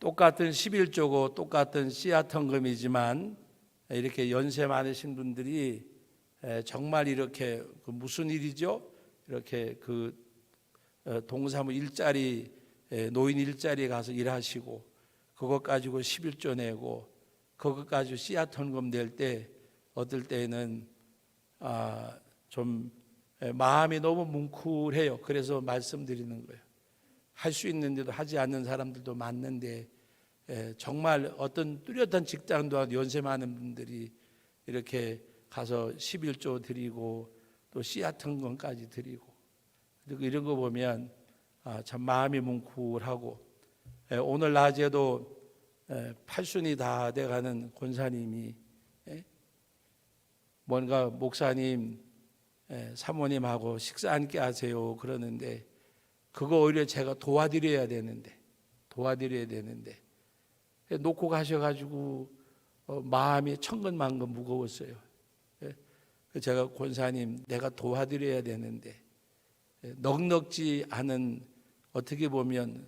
똑같은 11조고 똑같은 씨앗 헌금이지만 이렇게 연세 많으신 분들이 정말 이렇게 무슨 일이죠? 이렇게 동사무 일자리, 노인 일자리에 가서 일하시고 그것 가지고 11조 내고 그것 가지고 씨앗 헌금 낼 때 어떨 때는 좀 마음이 너무 뭉클해요. 그래서 말씀드리는 거예요. 할 수 있는데도 하지 않는 사람들도 많는데 정말 어떤 뚜렷한 직장도 연세 많은 분들이 이렇게 가서 11조 드리고 또 씨앗 헌금까지 드리고 이런 거 보면 참 마음이 뭉클하고 오늘 낮에도 팔순이 다 돼가는 권사님이 뭔가 목사님 사모님하고 식사 함께 하세요 그러는데 그거 오히려 제가 도와드려야 되는데 놓고 가셔가지고 마음이 천근만근 무거웠어요. 제가 권사님 내가 도와드려야 되는데 넉넉지 않은 어떻게 보면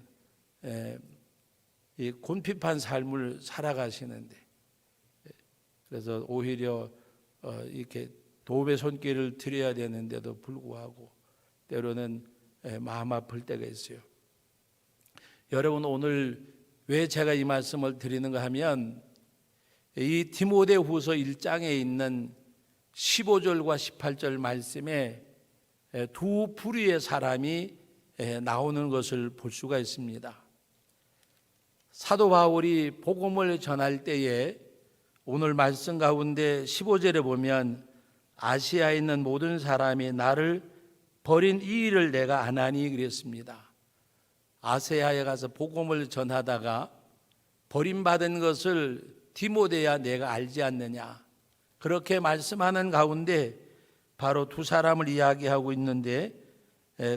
이 곤핍한 삶을 살아가시는데 그래서 오히려 이렇게 도움의 손길을 드려야 되는데도 불구하고 때로는 마음 아플 때가 있어요. 여러분 오늘 왜 제가 이 말씀을 드리는가 하면 이 디모데후서 1장에 있는 15절과 18절 말씀에 두 부류의 사람이 나오는 것을 볼 수가 있습니다. 사도 바울이 복음을 전할 때에 오늘 말씀 가운데 15절에 보면 아시아에 있는 모든 사람이 나를 버린 이 일을 내가 안 하니 그랬습니다. 아시아에 가서 복음을 전하다가 버림받은 것을 디모데야 내가 알지 않느냐 그렇게 말씀하는 가운데 바로 두 사람을 이야기하고 있는데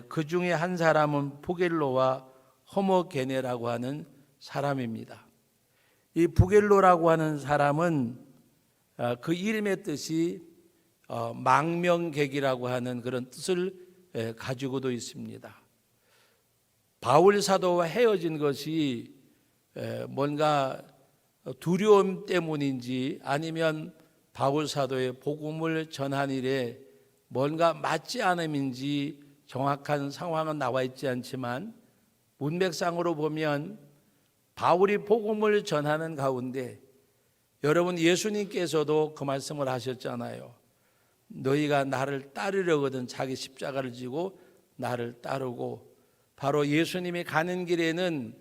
그 중에 한 사람은 부겔로와 허머게네라고 하는 사람입니다. 이 부겔로라고 하는 사람은 그 이름의 뜻이 망명객이라고 하는 그런 뜻을 가지고도 있습니다. 바울 사도와 헤어진 것이 뭔가 두려움 때문인지 아니면 바울 사도의 복음을 전한 일에 뭔가 맞지 않음인지 정확한 상황은 나와 있지 않지만 문맥상으로 보면 바울이 복음을 전하는 가운데 여러분 예수님께서도 그 말씀을 하셨잖아요. 너희가 나를 따르려거든 자기 십자가를 지고 나를 따르고 바로 예수님이 가는 길에는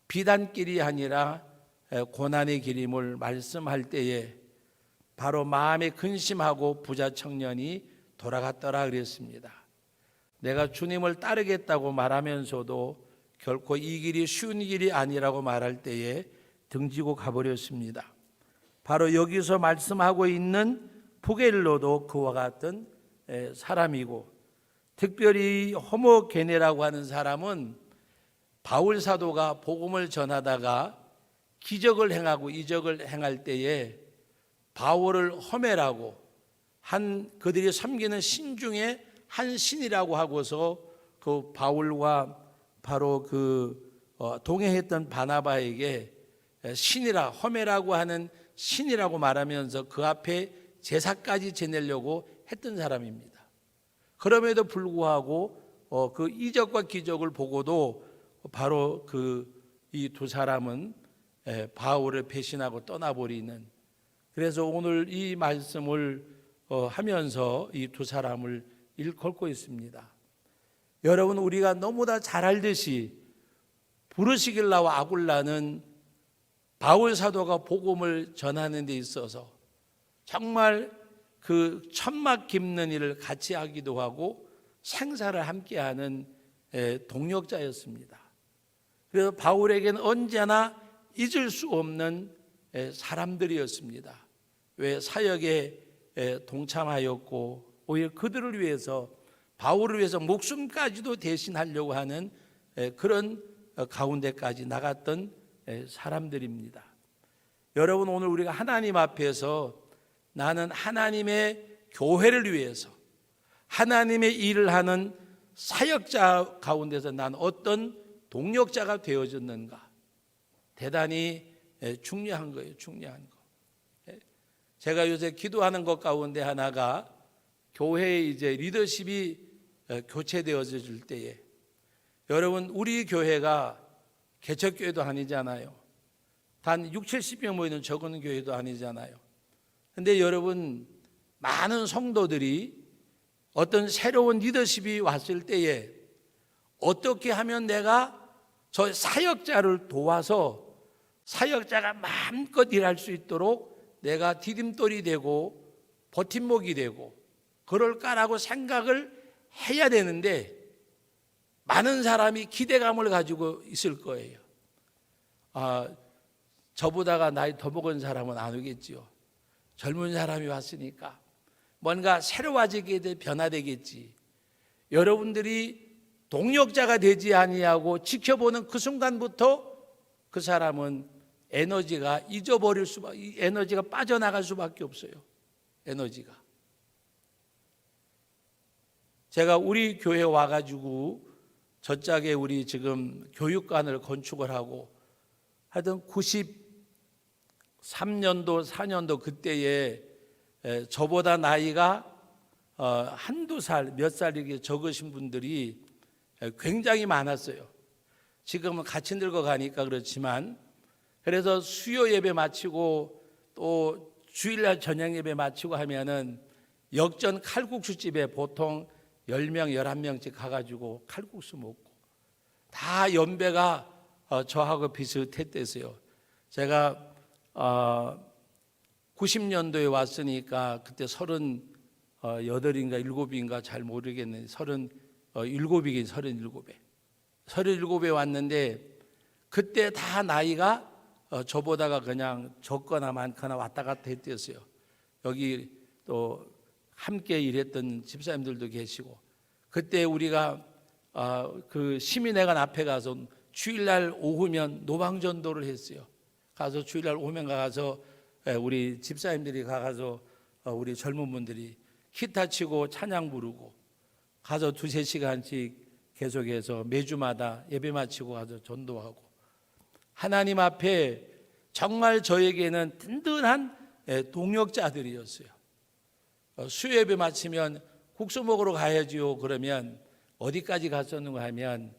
비단길이 아니라 고난의 길임을 말씀할 때에 바로 마음에 근심하고 부자 청년이 돌아갔더라 그랬습니다. 내가 주님을 따르겠다고 말하면서도 결코 이 길이 쉬운 길이 아니라고 말할 때에 등지고 가버렸습니다. 바로 여기서 말씀하고 있는 부겔로도 그와 같은 사람이고 특별히 호모게네라고 하는 사람은 바울 사도가 복음을 전하다가 기적을 행하고 이적을 행할 때에 바울을 험해라고 그들이 섬기는 신 중에 한 신이라고 하고서 그 바울과 바로 동행했던 바나바에게 신이라 험해라고 하는 신이라고 말하면서 그 앞에 제사까지 지내려고 했던 사람입니다. 그럼에도 불구하고 그 이적과 기적을 보고도 바로 이 두 사람은 바울을 배신하고 떠나버리는 그래서 오늘 이 말씀을 하면서 이 두 사람을 일컬고 있습니다. 여러분 우리가 너무나 잘 알듯이 부르시길라와 아굴라는 바울 사도가 복음을 전하는 데 있어서 정말 그 천막 깁는 일을 같이 하기도 하고 생사를 함께하는 동력자였습니다. 그래서 바울에게는 언제나 잊을 수 없는 사람들이었습니다. 왜 사역에 동참하였고 오히려 그들을 위해서 바울을 위해서 목숨까지도 대신하려고 하는 그런 가운데까지 나갔던 사람들입니다. 여러분 오늘 우리가 하나님 앞에서 나는 하나님의 교회를 위해서 하나님의 일을 하는 사역자 가운데서 난 어떤 동력자가 되어졌는가 대단히 중요한 거예요. 중요한 거. 제가 요새 기도하는 것 가운데 하나가 교회의 이제 리더십이 교체되어질 때에, 여러분 우리 교회가 개척교회도 아니잖아요. 단 6, 70명 모이는 적은 교회도 아니잖아요. 근데 여러분, 많은 성도들이 어떤 새로운 리더십이 왔을 때에 어떻게 하면 내가 저 사역자를 도와서 사역자가 마음껏 일할 수 있도록 내가 디딤돌이 되고 버팀목이 되고 그럴까라고 생각을 해야 되는데, 많은 사람이 기대감을 가지고 있을 거예요. 저보다가 나이 더 먹은 사람은 안 오겠지요. 젊은 사람이 왔으니까 뭔가 새로워지게 돼 변화되겠지. 여러분들이 동력자가 되지 아니하고 지켜보는 그 순간부터 그 사람은 에너지가 잊어버릴 수밖에, 에너지가 빠져나갈 수밖에 없어요. 에너지가. 제가 우리 교회 와가지고 저짝에 우리 지금 교육관을 건축을 하고 하여튼 93년도 4년도 그때에 저보다 나이가 한두 살, 몇 살 이렇게 적으신 분들이 굉장히 많았어요. 지금은 같이 늙어가니까 그렇지만, 그래서 수요 예배 마치고 또 주일날 저녁 예배 마치고 하면은 역전 칼국수 집에 보통 10명, 11명씩 가가지고 칼국수 먹고, 다 연배가 저하고 비슷했대서요. 제가 90년도에 왔으니까 그때 38인가 7인가 잘 모르겠는데 37이긴 37에 37에 왔는데, 그때 다 나이가 저보다가 그냥 적거나 많거나 왔다 갔다 했대서요. 여기 또 함께 일했던 집사님들도 계시고, 그때 우리가 그 시민회관 앞에 가서 주일날 오후면 노방전도를 했어요. 가서 주일날 오후면 가서 우리 집사님들이 가서 우리 젊은 분들이 기타 치고 찬양 부르고 가서 2-3시간씩 계속해서 매주마다 예배 마치고 가서 전도하고, 하나님 앞에 정말 저에게는 든든한 동역자들이었어요. 수요예배 마치면 국수 먹으러 가야지요. 그러면 어디까지 갔었는가 하면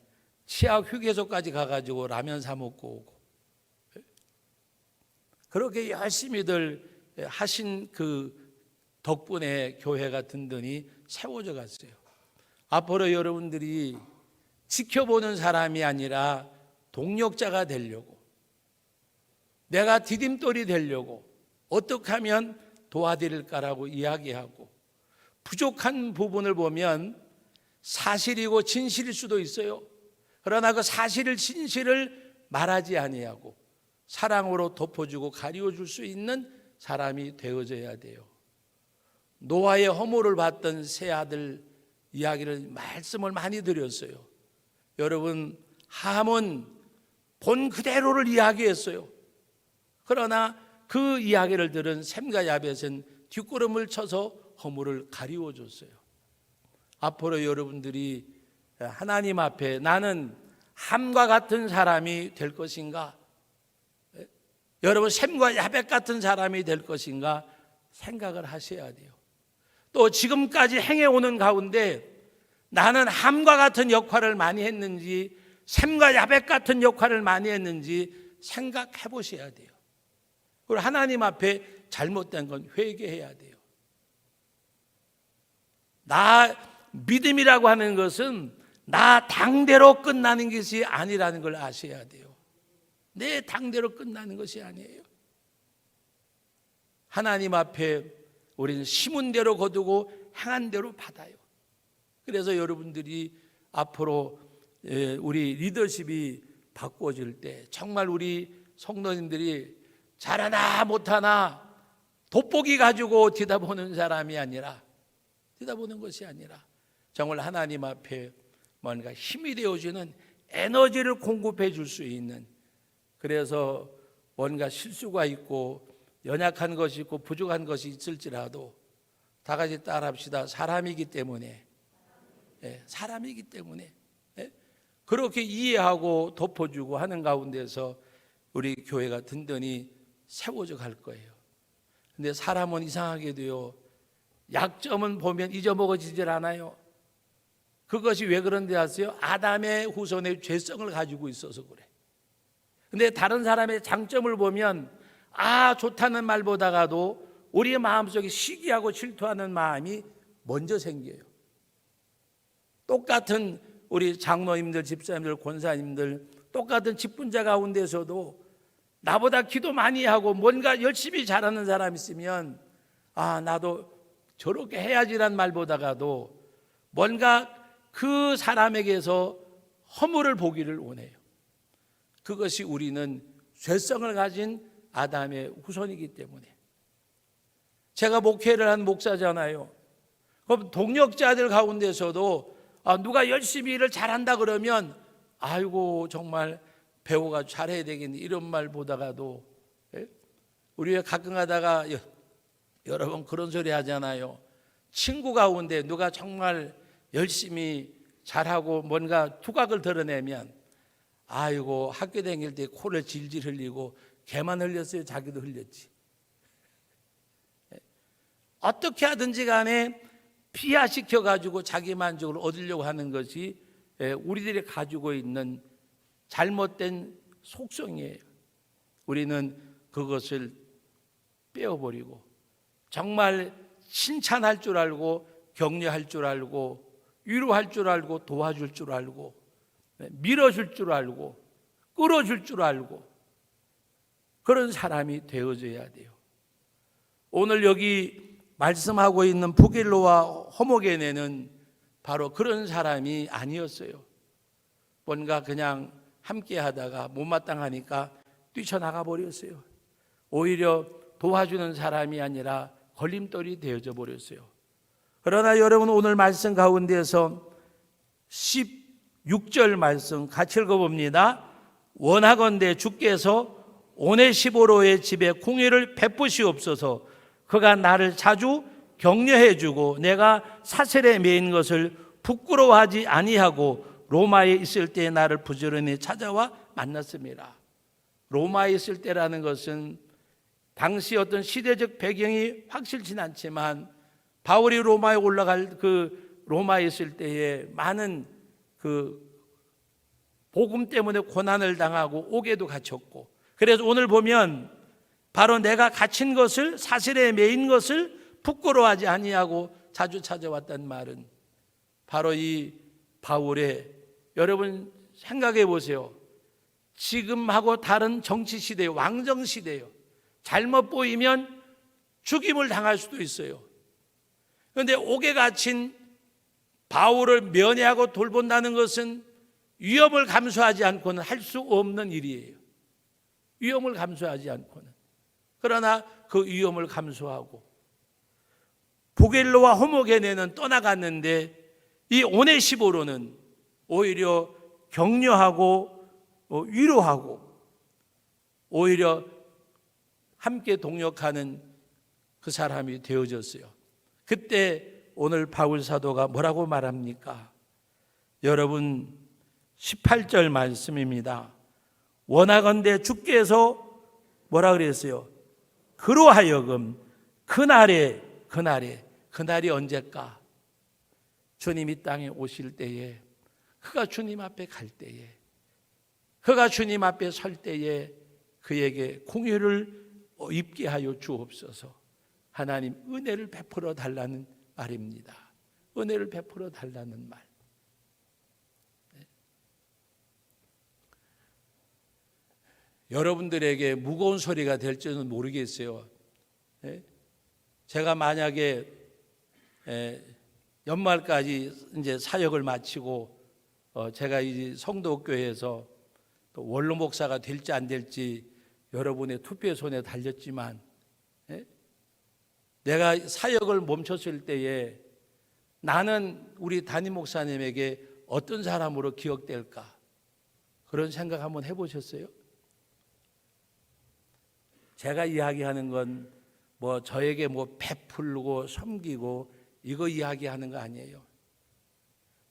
치약 휴게소까지 가가지고 라면 사 먹고 오고, 그렇게 열심히들 하신 그 덕분에 교회가 든든히 세워져 갔어요. 앞으로 여러분들이 지켜보는 사람이 아니라 동력자가 되려고, 내가 디딤돌이 되려고 어떻게 하면 도와드릴까라고 이야기하고, 부족한 부분을 보면 사실이고 진실일 수도 있어요. 그러나 그 사실을 진실을 말하지 아니하고 사랑으로 덮어주고 가리워줄 수 있는 사람이 되어져야 돼요. 노아의 허물을 받던 세 아들 이야기를 말씀을 많이 드렸어요. 여러분, 함은 본 그대로를 이야기했어요. 그러나 그 이야기를 들은 셈과 야벳은 뒷걸음을 쳐서 허물을 가리워줬어요. 앞으로 여러분들이 하나님 앞에 나는 함과 같은 사람이 될 것인가, 여러분 셈과 야벳 같은 사람이 될 것인가 생각을 하셔야 돼요. 또 지금까지 행해오는 가운데 나는 함과 같은 역할을 많이 했는지 셈과 야벳 같은 역할을 많이 했는지 생각해 보셔야 돼요. 그리고 하나님 앞에 잘못된 건 회개해야 돼요. 나 믿음이라고 하는 것은 나 당대로 끝나는 것이 아니라는 걸 아셔야 돼요. 내 당대로 끝나는 것이 아니에요. 하나님 앞에 우리는 심은 대로 거두고 행한 대로 받아요. 그래서 여러분들이 앞으로 우리 리더십이 바꿔질 때 정말 우리 성도님들이 잘하나 못하나 돋보기 가지고 뒤다보는 사람이 아니라, 뒤다보는 것이 아니라 정말 하나님 앞에 뭔가 힘이 되어주는 에너지를 공급해 줄 수 있는, 그래서 뭔가 실수가 있고 연약한 것이 있고 부족한 것이 있을지라도 다 같이 따라합시다. 사람이기 때문에, 사람이기 때문에 그렇게 이해하고 덮어주고 하는 가운데서 우리 교회가 든든히 세워져 갈 거예요. 근데 사람은 이상하게도요, 약점은 보면 잊어먹어지질 않아요. 그것이 왜 그런지 아세요? 아담의 후손의 죄성을 가지고 있어서 그래. 근데 다른 사람의 장점을 보면 좋다는 말보다가도 우리의 마음속에 시기하고 질투하는 마음이 먼저 생겨요. 똑같은 우리 장로님들, 집사님들, 권사님들, 똑같은 직분자 가운데서도 나보다 기도 많이 하고 뭔가 열심히 잘하는 사람 있으면 나도 저렇게 해야지란 말보다가도 뭔가 그 사람에게서 허물을 보기를 원해요. 그것이 우리는 죄성을 가진 아담의 후손이기 때문에. 제가 목회를 한 목사잖아요. 그럼 동역자들 가운데서도 누가 열심히 일을 잘한다 그러면 아이고 정말 배우가 잘해야 되겠네 이런 말보다가도, 우리가 가끔 가다가 여러 번 그런 소리 하잖아요. 친구 가운데 누가 정말 열심히 잘하고 뭔가 두각을 드러내면 아이고 학교 다닐 때 코를 질질 흘리고 걔만 흘렸어요. 자기도 흘렸지. 어떻게 하든지 간에 비하시켜 가지고 자기 만족을 얻으려고 하는 것이 우리들이 가지고 있는 잘못된 속성이에요. 우리는 그것을 빼어버리고 정말 칭찬할 줄 알고 격려할 줄 알고 위로할 줄 알고 도와줄 줄 알고 밀어줄 줄 알고 끌어줄 줄 알고 그런 사람이 되어져야 돼요. 오늘 여기 말씀하고 있는 부길로와 호모게네는 바로 그런 사람이 아니었어요. 뭔가 그냥 함께 하다가 못마땅하니까 뛰쳐나가 버렸어요. 오히려 도와주는 사람이 아니라 걸림돌이 되어져 버렸어요. 그러나 여러분 오늘 말씀 가운데서 16절 말씀 같이 읽어봅니다. 원하건대 주께서 오네시보로의 집에 공의를 베푸시옵소서. 그가 나를 자주 격려해 주고 내가 사슬에 매인 것을 부끄러워하지 아니하고 로마에 있을 때 나를 부지런히 찾아와 만났습니다. 로마에 있을 때라는 것은 당시 어떤 시대적 배경이 확실치는 않지만 바울이 로마에 올라갈 로마에 있을 때에 많은 복음 때문에 고난을 당하고 옥에도 갇혔고, 그래서 오늘 보면 바로 내가 갇힌 것을 사슬에 매인 것을 부끄러워하지 아니하고 자주 찾아왔단 말은 바로 이 바울의, 여러분 생각해 보세요. 지금하고 다른 정치 시대예요. 왕정 시대예요. 잘못 보이면 죽임을 당할 수도 있어요. 그런데 옥에 갇힌 바울을 면회하고 돌본다는 것은 위험을 감수하지 않고는 할 수 없는 일이에요. 위험을 감수하지 않고는. 그러나 그 위험을 감수하고 부겔로와 호모게네는 떠나갔는데 이 오네시보로는 오히려 격려하고 위로하고 오히려 함께 동역하는 그 사람이 되어졌어요. 그때 오늘 바울 사도가 뭐라고 말합니까? 여러분 18절 말씀입니다. 원하건대 주께서 뭐라 그랬어요? 그로 하여금 그날이 언제까? 주님이 땅에 오실 때에, 그가 주님 앞에 갈 때에, 그가 주님 앞에 설 때에 그에게 공의를 입게 하여 주옵소서. 하나님 은혜를 베풀어 달라는 말입니다. 은혜를 베풀어 달라는 말. 여러분들에게 무거운 소리가 될지는 모르겠어요. 제가 만약에 연말까지 이제 사역을 마치고 제가 이 성도교회에서 또 원로 목사가 될지 안 될지 여러분의 투표의 손에 달렸지만, 내가 사역을 멈췄을 때에 나는 우리 담임 목사님에게 어떤 사람으로 기억될까? 그런 생각 한번 해보셨어요? 제가 이야기하는 건 저에게 베풀고 섬기고 이거 이야기하는 거 아니에요.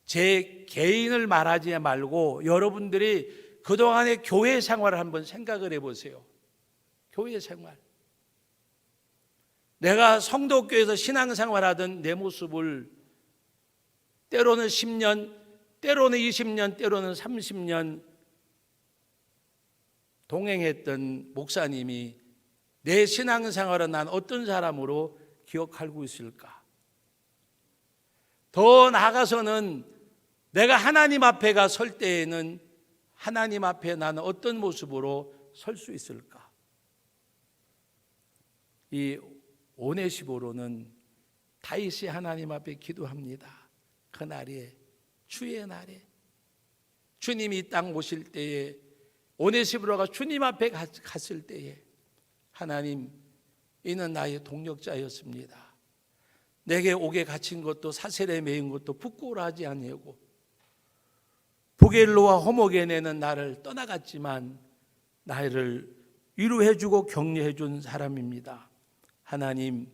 제 개인을 말하지 말고 여러분들이 그동안의 교회 생활을 한번 생각을 해보세요. 교회 생활. 내가 성도교회에서 신앙생활하던 내 모습을 때로는 10년, 때로는 20년, 때로는 30년 동행했던 목사님이 내 신앙생활은 난 어떤 사람으로 기억하고 있을까? 더 나아가서는 내가 하나님 앞에 가 설 때에는 하나님 앞에 나는 어떤 모습으로 설 수 있을까? 이 오네시보로는 다윗이 하나님 앞에 기도합니다. 그날에, 주의 날에 주님이 이 땅 오실 때에 오네시보로가 주님 앞에 갔을 때에 하나님, 이는 나의 동력자였습니다. 내게 옥에 갇힌 것도 사슬에 매인 것도 부끄러워 하지 아니하고 부겔로와 호모게네는 나를 떠나갔지만 나를 위로해주고 격려해준 사람입니다. 하나님,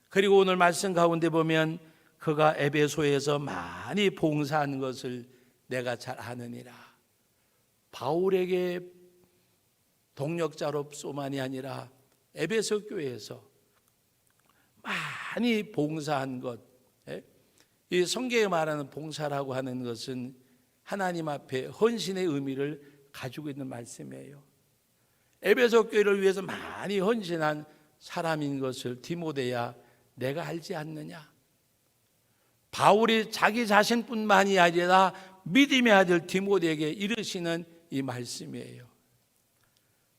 그리고 오늘 말씀 가운데 보면 그가 에베소에서 많이 봉사한 것을 내가 잘 아느니라. 바울에게 동력자로뿐만이 아니라 에베소 교회에서 많이 봉사한 것, 이 성경에 말하는 봉사라고 하는 것은 하나님 앞에 헌신의 의미를 가지고 있는 말씀이에요. 에베소 교회를 위해서 많이 헌신한 사람인 것을 디모데야 내가 알지 않느냐? 바울이 자기 자신뿐만이 아니라 믿음의 아들 디모데에게 이르시는 이 말씀이에요.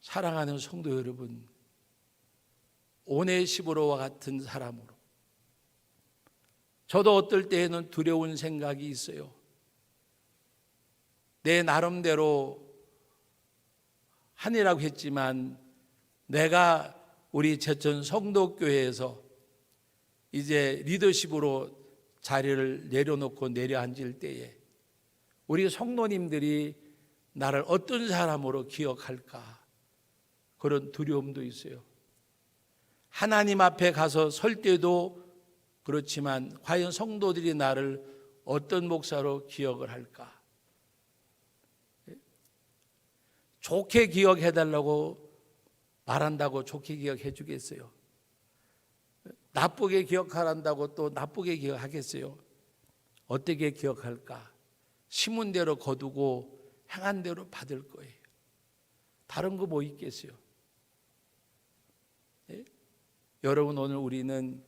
사랑하는 성도 여러분, 오네시보로와 같은 사람으로 저도 어떨 때에는 두려운 생각이 있어요. 내 나름대로 하니라고 했지만 내가 우리 제천 성도교회에서 이제 리더십으로 자리를 내려놓고 내려앉을 때에 우리 성도님들이 나를 어떤 사람으로 기억할까? 그런 두려움도 있어요. 하나님 앞에 가서 설 때도 그렇지만 과연 성도들이 나를 어떤 목사로 기억을 할까? 좋게 기억해달라고 말한다고 좋게 기억해 주겠어요? 나쁘게 기억하란다고 또 나쁘게 기억하겠어요? 어떻게 기억할까? 심은 대로 거두고 행한 대로 받을 거예요. 다른 거 뭐 있겠어요? 예? 여러분, 오늘 우리는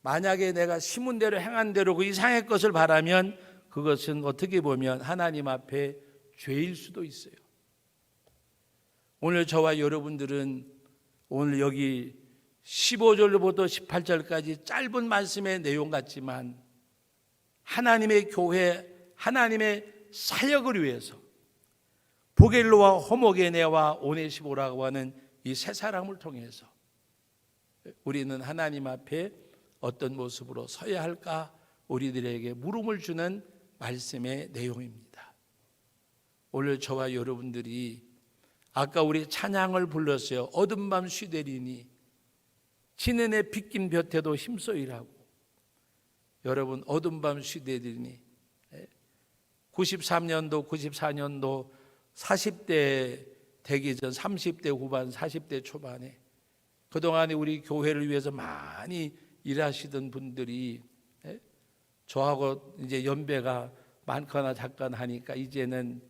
만약에 내가 심은 대로 행한 대로 그 이상의 것을 바라면 그것은 어떻게 보면 하나님 앞에 죄일 수도 있어요. 오늘 저와 여러분들은 오늘 여기 15절부터 18절까지 짧은 말씀의 내용 같지만 하나님의 교회, 하나님의 사역을 위해서 부겔로와 호모게네와 오네시보라고 하는 이 세 사람을 통해서 우리는 하나님 앞에 어떤 모습으로 서야 할까 우리들에게 물음을 주는 말씀의 내용입니다. 오늘 저와 여러분들이 아까 우리 찬양을 불렀어요. 어둠 밤 쉬되리니 지는 해 빗긴 볕에도 힘써 일하고. 여러분, 어둠 밤 쉬되리니 93년도 94년도 40대 되기 전 30대 후반 40대 초반에 그동안에 우리 교회를 위해서 많이 일하시던 분들이 저하고 이제 연배가 많거나 작거나 하니까 이제는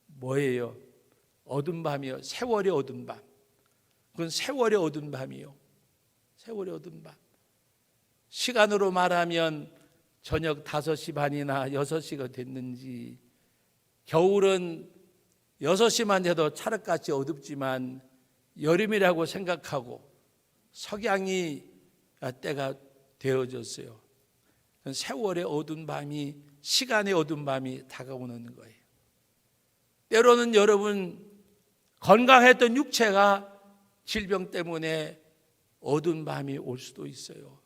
뭐예요? 어두운 밤이요. 세월의 어두운 밤. 그건 세월의 어두운 밤이요. 세월의 어두운 밤. 시간으로 말하면 저녁 5시 반이나 6시가 됐는지, 겨울은 6시만 돼도 찰흙같이 어둡지만 여름이라고 생각하고 석양이 때가 되어졌어요. 세월의 어두운 밤이, 시간의 어두운 밤이 다가오는 거예요. 때로는 여러분, 건강했던 육체가 질병 때문에 어두운 밤이 올 수도 있어요.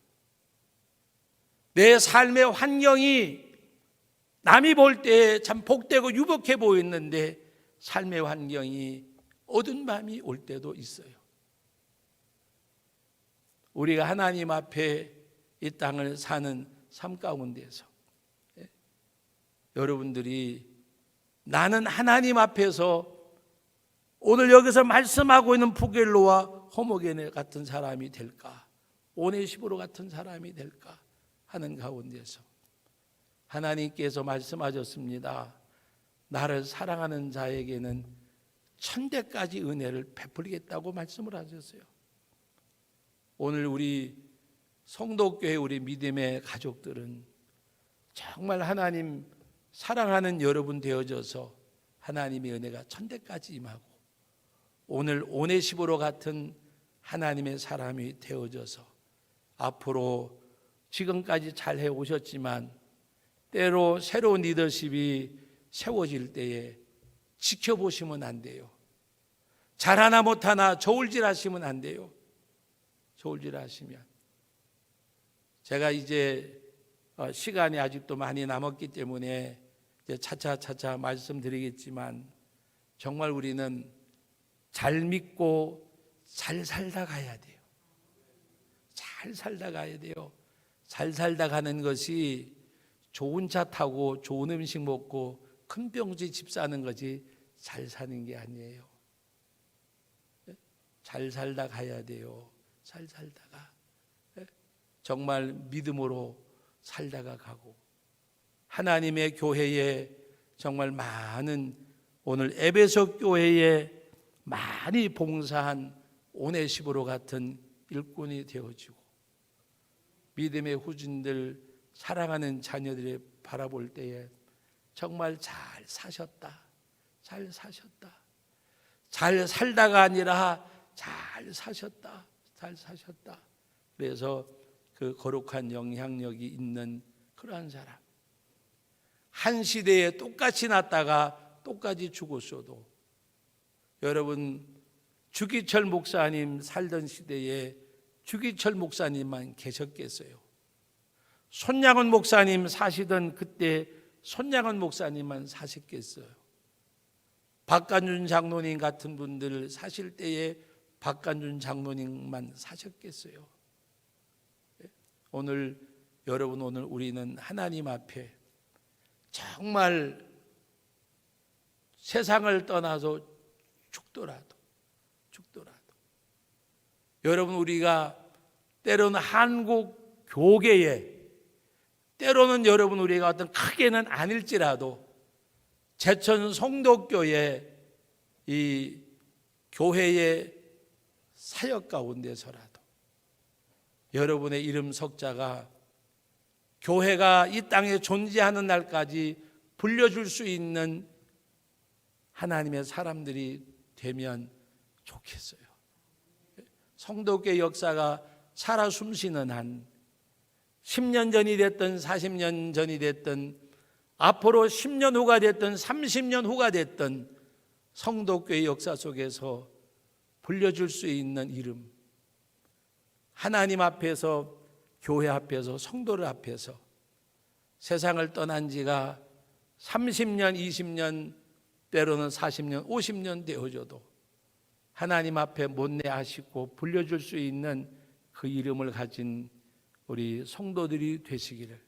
내 삶의 환경이 남이 볼 때 참 복되고 유복해 보였는데 삶의 환경이 어두운 밤이 올 때도 있어요. 우리가 하나님 앞에 이 땅을 사는 삶 가운데서 여러분들이 나는 하나님 앞에서 오늘 여기서 말씀하고 있는 부겔로와 호모게네 같은 사람이 될까, 오네시보로 같은 사람이 될까 하는 가운데서 하나님께서 말씀하셨습니다. 나를 사랑하는 자에게는 천대까지 은혜를 베풀겠다고 말씀을 하셨어요. 오늘 우리 성도교회 우리 믿음의 가족들은 정말 하나님 사랑하는 여러분 되어져서 하나님의 은혜가 천대까지 임하고 오늘 오네시보로 같은 하나님의 사람이 되어져서 앞으로 지금까지 잘 해오셨지만 때로 새로운 리더십이 세워질 때에 지켜보시면 안 돼요. 잘하나 못하나 저울질 하시면 안 돼요. 저울질 하시면 제가 이제 시간이 아직도 많이 남았기 때문에 이제 차차차차 말씀드리겠지만 정말 우리는 잘 믿고 잘 살다 가야 돼요. 잘 살다 가야 돼요. 잘 살다 가는 것이 좋은 차 타고 좋은 음식 먹고 큰 병지 집 사는 거지 잘 사는 게 아니에요. 잘 살다 가야 돼요. 잘 살다가 정말 믿음으로 살다가 가고 하나님의 교회에 정말 많은 오늘 에베소 교회에 많이 봉사한 오네시보로 같은 일꾼이 되어지고 믿음의 후진들 사랑하는 자녀들이 바라볼 때에 정말 잘 사셨다, 잘 사셨다, 잘 살다가 아니라 잘 사셨다, 잘 사셨다. 그래서 그 거룩한 영향력이 있는 그러한 사람, 한 시대에 똑같이 났다가 똑같이 죽었어도 여러분 주기철 목사님 살던 시대에 주기철 목사님만 계셨겠어요? 손양원 목사님 사시던 그때 손양원 목사님만 사셨겠어요? 박간준 장로님 같은 분들 사실 때에 박간준 장로님만 사셨겠어요? 오늘 여러분, 오늘 우리는 하나님 앞에 정말 세상을 떠나서 죽더라도 여러분, 우리가 때로는 한국 교계에, 때로는 여러분 우리가 어떤 크게는 아닐지라도 제천 성도교회 이 교회의 사역 가운데서라도 여러분의 이름 석자가 교회가 이 땅에 존재하는 날까지 불려줄 수 있는 하나님의 사람들이 되면 좋겠어요. 성도교회 역사가 살아 숨쉬는 한 10년 전이 됐든 40년 전이 됐든 앞으로 10년 후가 됐든 30년 후가 됐든 성도교회 역사 속에서 불려줄 수 있는 이름, 하나님 앞에서, 교회 앞에서, 성도들 앞에서 세상을 떠난 지가 30년, 20년, 때로는 40년, 50년 되어져도 하나님 앞에 못내하시고 불려줄 수 있는 그 이름을 가진 우리 성도들이 되시기를,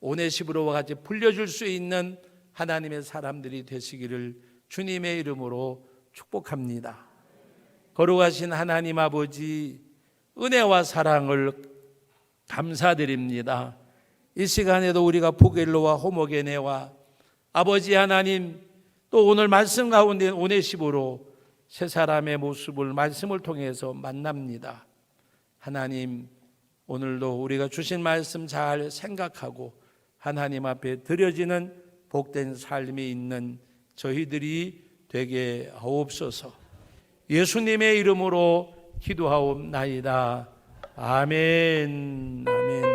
오네시보로와 같이 불려줄 수 있는 하나님의 사람들이 되시기를 주님의 이름으로 축복합니다. 거룩하신 하나님 아버지, 은혜와 사랑을 감사드립니다. 이 시간에도 우리가 부겔로와 호모게네와 아버지 하나님, 또 오늘 말씀 가운데 오네시보로 세 사람의 모습을 말씀을 통해서 만납니다. 하나님, 오늘도 우리가 주신 말씀 잘 생각하고 하나님 앞에 드려지는 복된 삶이 있는 저희들이 되게 하옵소서. 예수님의 이름으로 기도하옵나이다. 아멘. 아멘.